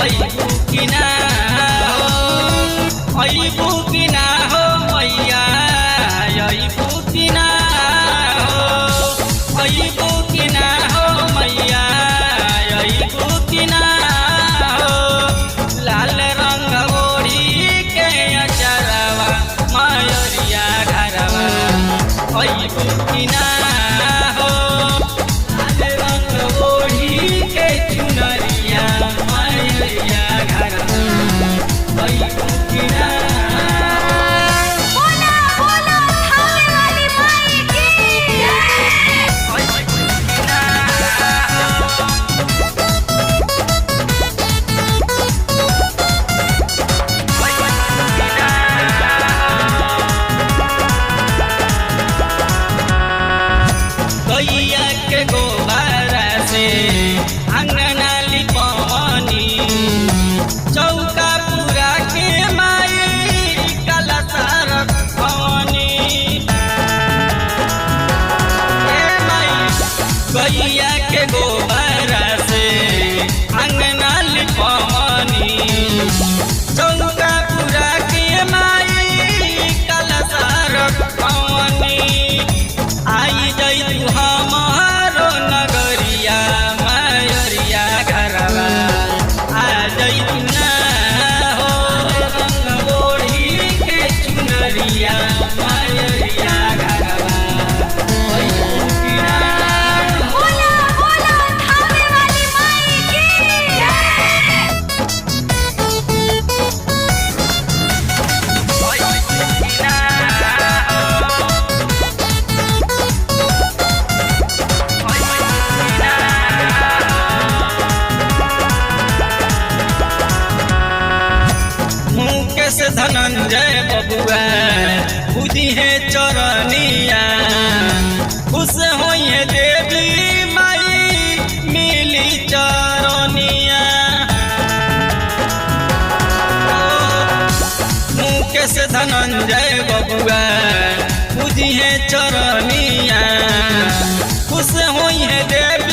अइबू कि ना हो, अइबू कि ना हो मैया, अइबू कि ना हो, अइबू कि ना हो मैया, अइबू कि ना हो। लाल रंग ओढ़ी के अचरवा मयूरिया घरवा अइबू कि ना हो, लाल रंग ओढ़ी के चुनरिया मयूरिया घरवा अइबू कि ना। बोला बोला थावे वाली माई की गैया के गोबर से अंगना लिपवनी, चौका पूरा के माई कलशा रखवनी। गैया के गोबर से अंगना लिपवनी, चौका पूरा के माई कलशा रखवनी। आई जई तू हमारो नगरिया मयूरिया घरवा, आ जई तू ना हो, रंग ओढ़ी के चुनरिया मयूरिया घरवा अइबू कि ना। बोला बोला थावे वाली माई की मुकेश धनंजय बबुआ बुद्धि है चरनिया, खुश होइए देवी माई मिली चरनिया। मुकेश धनंजय बबुआ बुद्धि है चरनिया, खुश होइए देवी